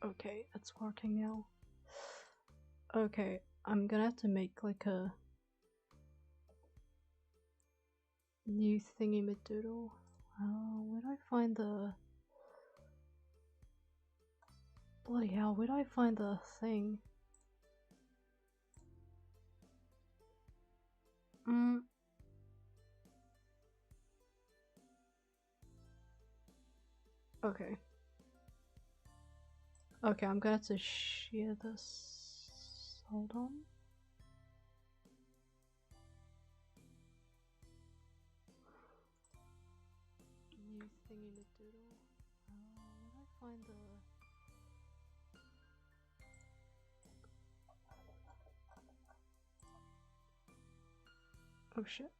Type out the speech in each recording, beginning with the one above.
Okay, it's working now. Okay, I'm gonna have to make like a new thingy-madoodle. Where do I find the... Bloody hell, where do I find the thing? Okay. Okay, I'm gonna have to share this. Hold on. New thingy-madoodle. Where do I find the... Oh shit.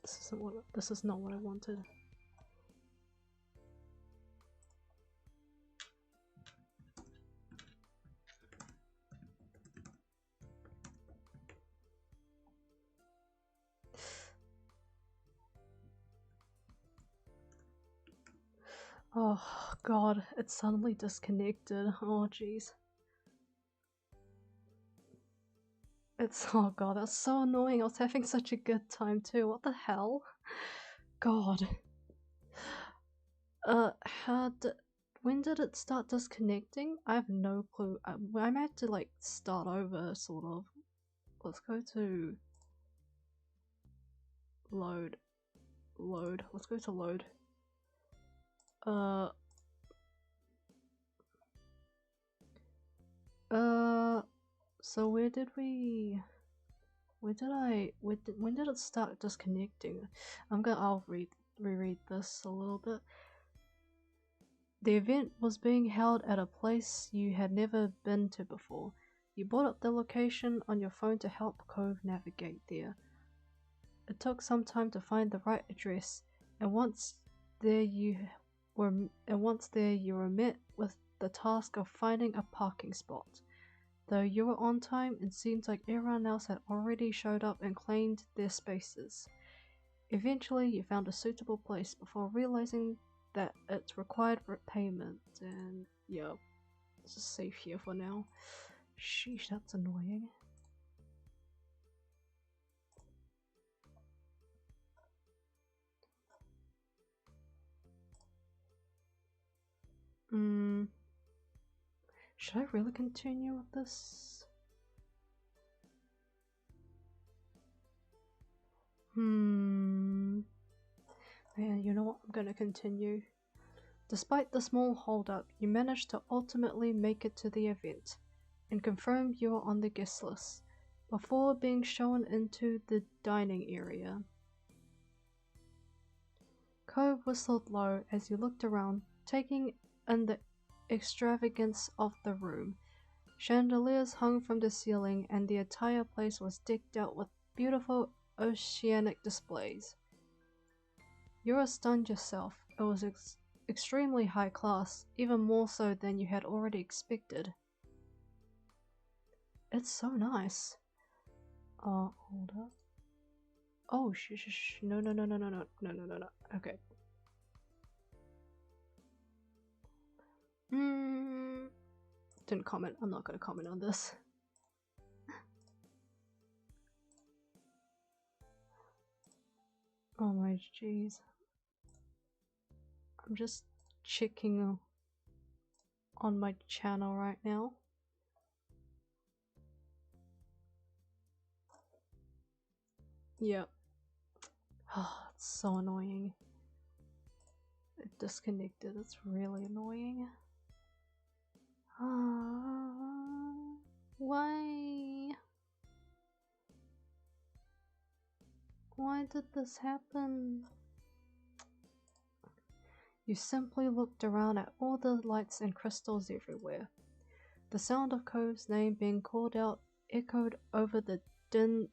This is not what I wanted. Oh god, it's suddenly disconnected. Oh jeez. Oh god, that's so annoying. I was having such a good time too. What the hell? God. When did it start disconnecting? I have no clue. I might have to like start over, sort of. Let's go to load. Let's go to load. So when did it start disconnecting? I'll reread this a little bit. The event was being held at a place you had never been to before. You brought up the location on your phone to help Cove navigate there. It took some time to find the right address, and once there you were met with the task of finding a parking spot. Though you were on time, it seems like everyone else had already showed up and claimed their spaces. Eventually, you found a suitable place before realizing that it required payment, and yeah, this is safe here for now. Sheesh, that's annoying. Should I really continue with this? Yeah, you know what? I'm gonna continue. Despite the small holdup, you managed to ultimately make it to the event and confirm you were on the guest list before being shown into the dining area. Cove whistled low as you looked around, taking in the extravagance of the room. Chandeliers hung from the ceiling, and the entire place was decked out with beautiful oceanic displays. You were stunned yourself. It was extremely high class, even more so than you had already expected. It's so nice. Hold up. Oh, shh. No. Okay. Didn't comment. I'm not gonna comment on this. Oh my jeez. I'm just checking on my channel right now. Yep. Oh, it's so annoying. It disconnected. It's really annoying. Why? Why did this happen? You simply looked around at all the lights and crystals everywhere. The sound of Cove's name being called out echoed over the dim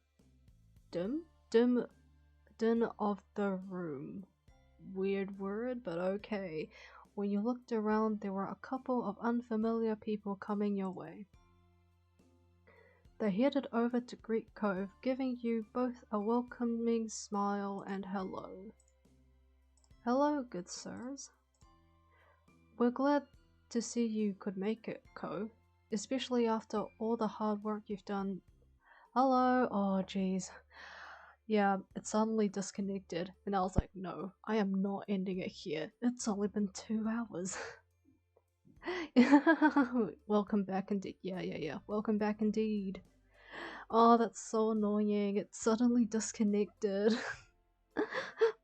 of the room. Weird word, but okay. When you looked around, there were a couple of unfamiliar people coming your way. They headed over to greet Cove, giving you both a welcoming smile and hello. Hello, good sirs. We're glad to see you could make it, Cove, especially after all the hard work you've done. Hello? Oh, jeez. Yeah, it suddenly disconnected, and I was like, no, I am not ending it here. It's only been 2 hours. Welcome back indeed. Yeah. Welcome back indeed. Oh, that's so annoying. It suddenly disconnected.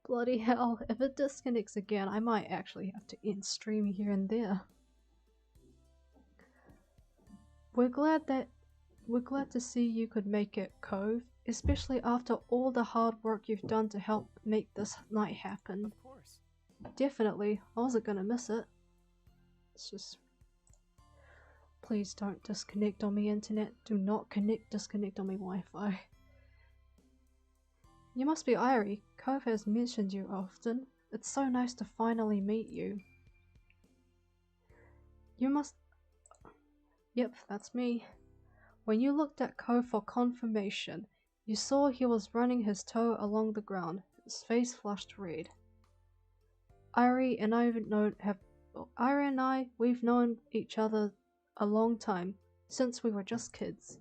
Bloody hell. If it disconnects again, I might actually have to end stream here and there. We're glad to see you could make it, Cove, especially after all the hard work you've done to help make this night happen. Of course. Definitely. I wasn't gonna miss it. It's just... Please don't disconnect on me, internet. Do not disconnect on me, Wi-Fi. You must be Airi. Cove has mentioned you often. It's so nice to finally meet you. You must... Yep, that's me. When you looked at Cove for confirmation, you saw he was running his toe along the ground, his face flushed red. Airi and I, we've known each other a long time, since we were just kids.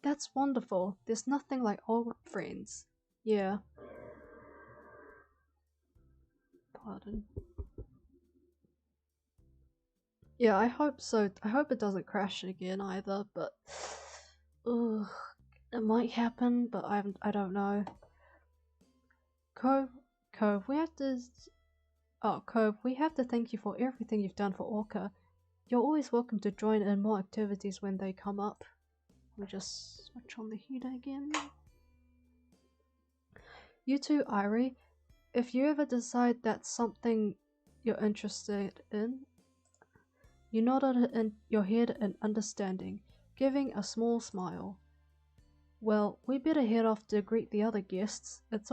That's wonderful. There's nothing like old friends. Yeah. Pardon. Yeah, I hope so. I hope it doesn't crash again either, but... Ugh, it might happen, but I don't know. Cove, we have to... Oh, Cove, we have to thank you for everything you've done for Orca. You're always welcome to join in more activities when they come up. Let me just switch on the heater again. You too, Airi. If you ever decide that's something you're interested in, you nodded in your head in understanding, giving a small smile. Well, we better head off to greet the other guests. It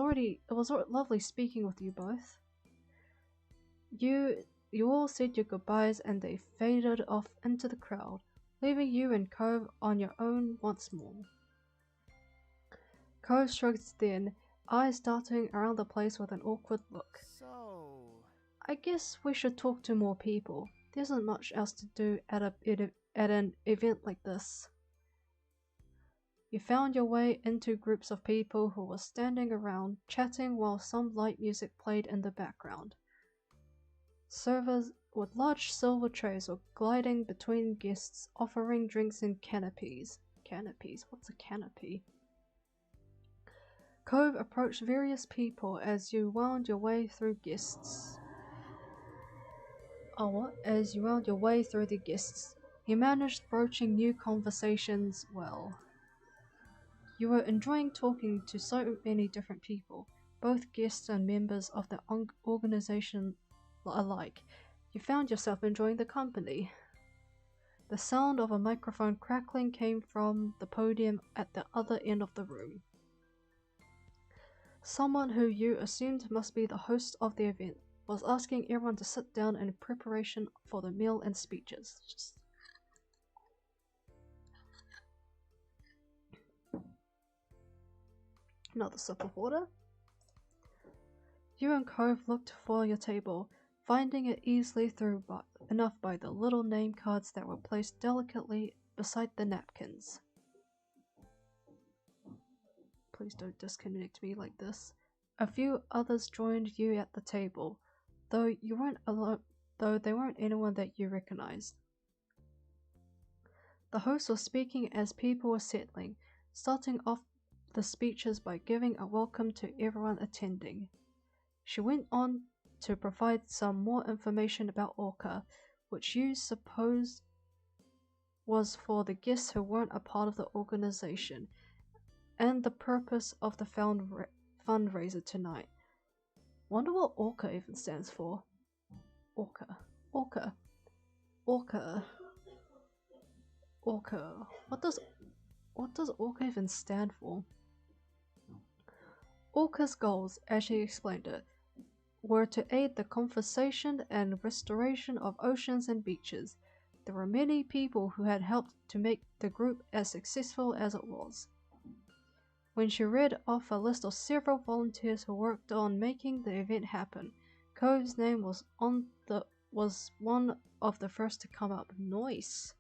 was lovely speaking with you both. You all said your goodbyes and they faded off into the crowd, leaving you and Cove on your own once more. Cove shrugged then, eyes darting around the place with an awkward look. So... I guess we should talk to more people. There isn't much else to do at an event like this. You found your way into groups of people who were standing around, chatting while some light music played in the background. Servers with large silver trays were gliding between guests, offering drinks in canopies. Canopies? What's a canopy? Cove approached various people as you wound your way through guests. As you wound your way through the guests, he managed broaching new conversations well. You were enjoying talking to so many different people, both guests and members of the organization alike. You found yourself enjoying the company. The sound of a microphone crackling came from the podium at the other end of the room. Someone who you assumed must be the host of the event was asking everyone to sit down in preparation for the meal and speeches. Another sip of water. You and Cove looked for your table, finding it easily through enough by the little name cards that were placed delicately beside the napkins. Please don't disconnect me like this. A few others joined you at the table, though you weren't alone. Though they weren't anyone that you recognized. The host was speaking as people were settling, starting off the speeches by giving a welcome to everyone attending. She went on to provide some more information about Orca, which you supposed was for the guests who weren't a part of the organization, and the purpose of the fundraiser tonight. Wonder what Orca even stands for. Orca. What does Orca even stand for? Orca's goals, as she explained it, were to aid the conservation and restoration of oceans and beaches. There were many people who had helped to make the group as successful as it was. when she read off a list of several volunteers who worked on making the event happen. Cove's name was one of the first to come up. Nice.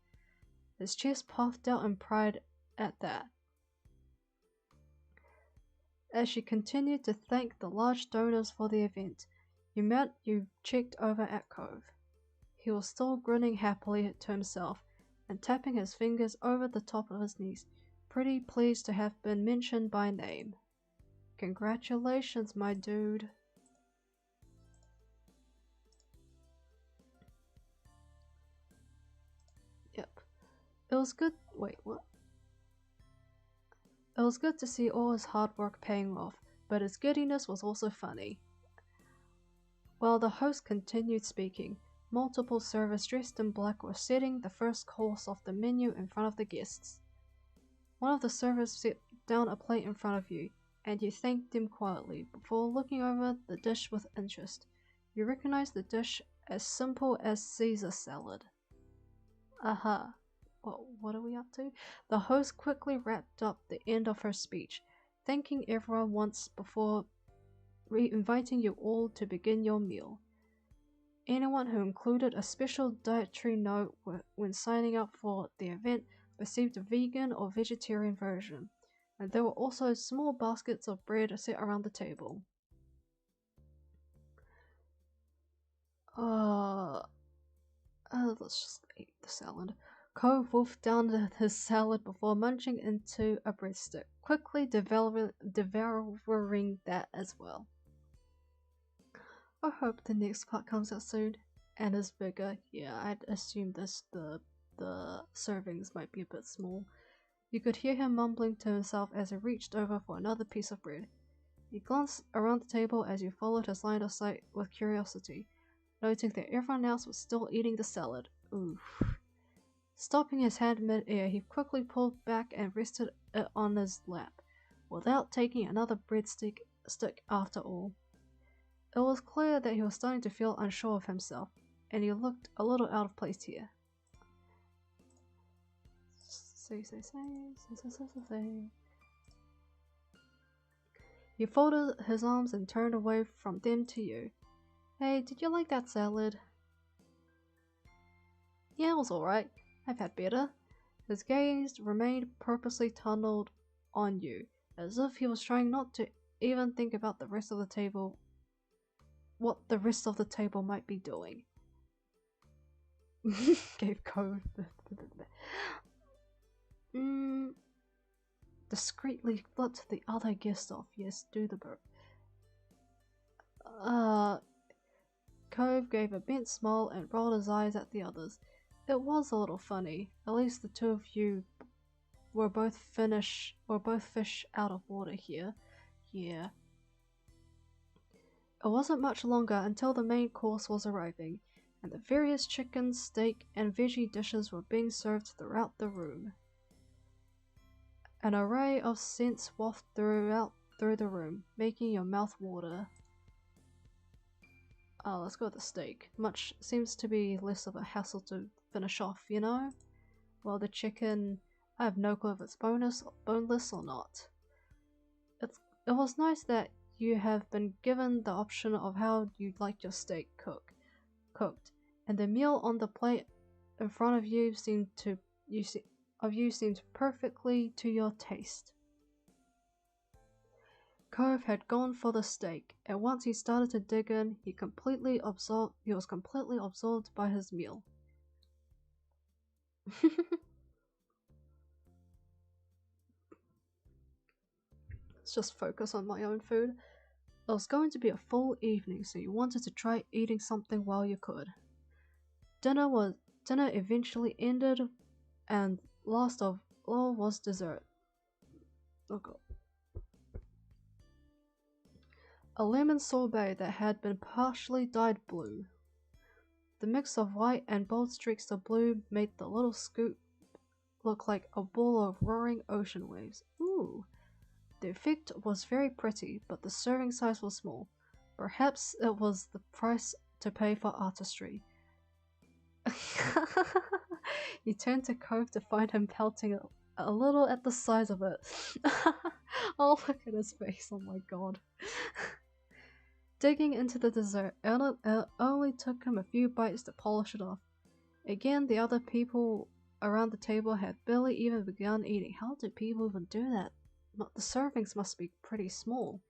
His chest puffed out in pride at that. As she continued to thank the large donors for the event, you checked over at Cove. He was still grinning happily to himself and tapping his fingers over the top of his knees, pretty pleased to have been mentioned by name. Congratulations, my dude. Yep. It was good. Wait, what? It was good to see all his hard work paying off, but his giddiness was also funny. While the host continued speaking, multiple servers dressed in black were setting the first course of the menu in front of the guests. One of the servers set down a plate in front of you, and you thanked them quietly before looking over the dish with interest. You recognized the dish as simple as Caesar salad. Aha. What are we up to? The host quickly wrapped up the end of her speech, thanking everyone once before inviting you all to begin your meal. Anyone who included a special dietary note when signing up for the event received a vegan or vegetarian version, and there were also small baskets of bread set around the table. Let's just eat the salad. Cove wolfed down his salad before munching into a breadstick, quickly devouring that as well. I hope the next part comes out soon and is bigger. Yeah, I'd assume the servings might be a bit small. You could hear him mumbling to himself as he reached over for another piece of bread. He glanced around the table as you followed his line of sight with curiosity, noting that everyone else was still eating the salad. Oof. Stopping his hand mid-air, he quickly pulled back and rested it on his lap, without taking another breadstick after all. It was clear that he was starting to feel unsure of himself, and he looked a little out of place here. He folded his arms and turned away from them to you. Hey, did you like that salad? Yeah, it was alright. I've had better. His gaze remained purposely tunneled on you, as if he was trying not to even think about the rest of the table, what the rest of the table might be doing. Gave Cove. Discreetly flipped the other guest off. Yes, do the burp. Cove gave a bent smile and rolled his eyes at the others. It was a little funny. At least the two of you were both fish out of water here. Yeah. It wasn't much longer until the main course was arriving, and the various chicken, steak, and veggie dishes were being served throughout the room. An array of scents wafted through the room, making your mouth water. Let's go with the steak. Much seems to be less of a hassle to finish off, you know? While the chicken, I have no clue if it's boneless or not. It was nice that you have been given the option of how you'd like your steak cooked, and the meal on the plate in front of you seemed perfectly to your taste. Cove had gone for the steak, and once he started to dig in, he was completely absorbed by his meal. Let's just focus on my own food. It was going to be a full evening, so you wanted to try eating something while you could. Dinner eventually ended, and last of all was dessert. Oh god. A lemon sorbet that had been partially dyed blue. The mix of white and bold streaks of blue made the little scoop look like a ball of roaring ocean waves. Ooh. The effect was very pretty, but the serving size was small. Perhaps it was the price to pay for artistry. You turned to Cove to find him pouting a little at the size of it. Oh, look at his face. Oh my god. Digging into the dessert, it only took him a few bites to polish it off. Again, the other people around the table had barely even begun eating. How do people even do that? The servings must be pretty small.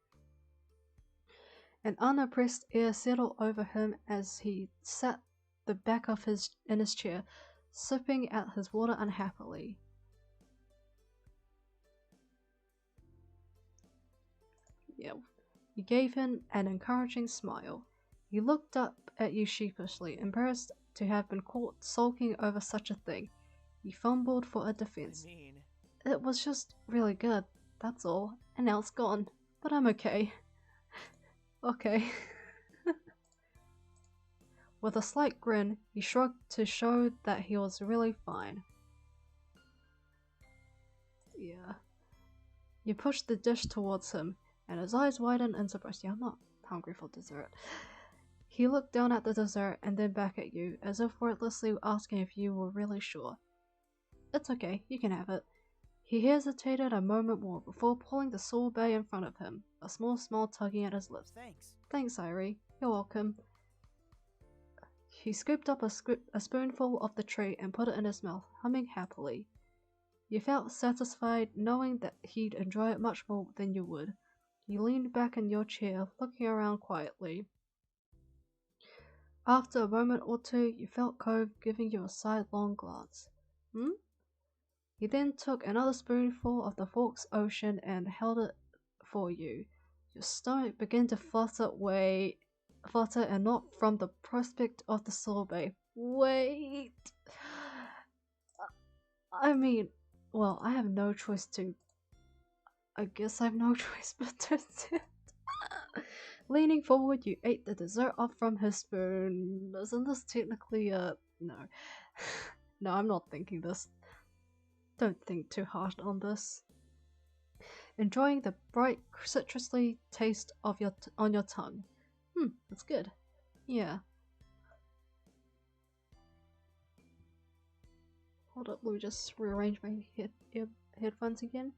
An unoppressed air settled over him as he sat the back of in his chair, sipping at his water unhappily. Yeah. You gave him an encouraging smile. He looked up at you sheepishly, embarrassed to have been caught sulking over such a thing. He fumbled for a defense. It was just really good, that's all, and now it's gone. But I'm okay. Okay. With a slight grin, he shrugged to show that he was really fine. Yeah. You pushed the dish towards him, and his eyes widened in surprise. Yeah, I'm not hungry for dessert. He looked down at the dessert and then back at you, as if wordlessly asking if you were really sure. It's okay, you can have it. He hesitated a moment more before pulling the sorbet in front of him, a small smile tugging at his lips. Thanks, Airi. You're welcome. He scooped up a spoonful of the treat and put it in his mouth, humming happily. You felt satisfied knowing that he'd enjoy it much more than you would. You leaned back in your chair, looking around quietly. After a moment or two, you felt Cove giving you a sidelong glance. He then took another spoonful of the fork's ocean and held it for you. Your stomach began to flutter and not from the prospect of the sorbet. Wait! I mean, well, I have no choice to... I guess I have no choice but to sit. Leaning forward, you ate the dessert off from his spoon. Isn't this technically a... No. No, I'm not thinking this. Don't think too hard on this. Enjoying the bright, citrusy taste of on your tongue. That's good. Yeah. Hold up, let me just rearrange my headphones again.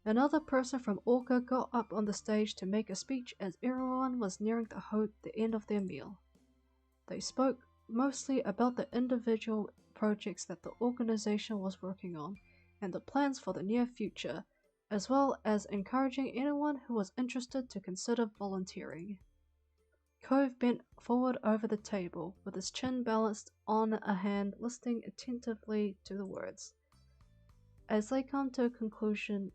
Another person from Orca got up on the stage to make a speech as everyone was nearing the end of their meal. They spoke mostly about the individual projects that the organization was working on and the plans for the near future, as well as encouraging anyone who was interested to consider volunteering. Cove bent forward over the table, with his chin balanced on a hand, listening attentively to the words. As they come to a conclusion,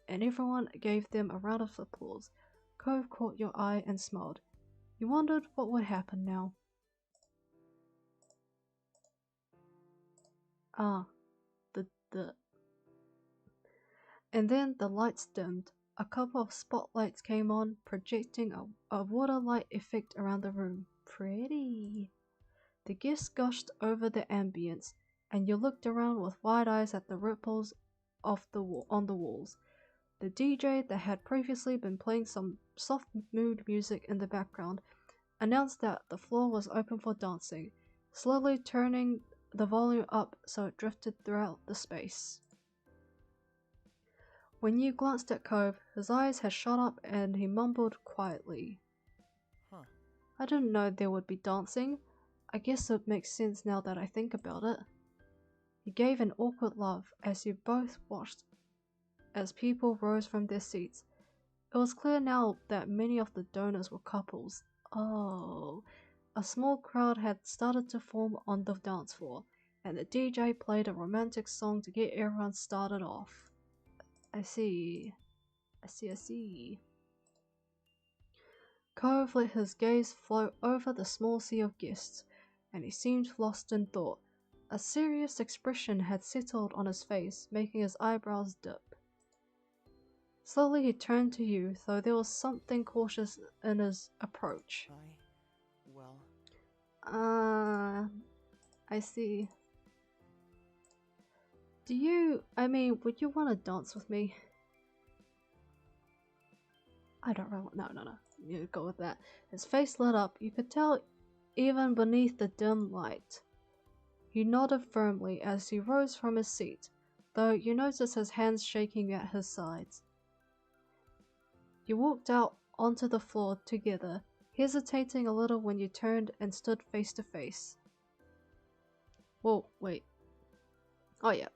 and everyone gave them a round of applause, Cove caught your eye and smiled. You wondered what would happen now. And then the lights dimmed. A couple of spotlights came on, projecting a water-light effect around the room. Pretty. The guests gushed over the ambience, and you looked around with wide eyes at the ripples on the walls. The DJ that had previously been playing some soft mood music in the background announced that the floor was open for dancing, slowly turning the volume up so it drifted throughout the space. When you glanced at Cove, his eyes had shot up and he mumbled quietly. I didn't know there would be dancing. I guess it makes sense now that I think about it. He gave an awkward laugh as you both watched as people rose from their seats. It was clear now that many of the donors were couples. Oh, a small crowd had started to form on the dance floor, and the DJ played a romantic song to get everyone started off. I see. Cove let his gaze float over the small sea of guests, and he seemed lost in thought. A serious expression had settled on his face, making his eyebrows dip. Slowly he turned to you, though there was something cautious in his approach. I see. Would you want to dance with me? I don't really, no. You go with that. His face lit up. You could tell even beneath the dim light. He nodded firmly as he rose from his seat, though you noticed his hands shaking at his sides. You walked out onto the floor together, hesitating a little when you turned and stood face to face. Whoa, wait. Oh yeah.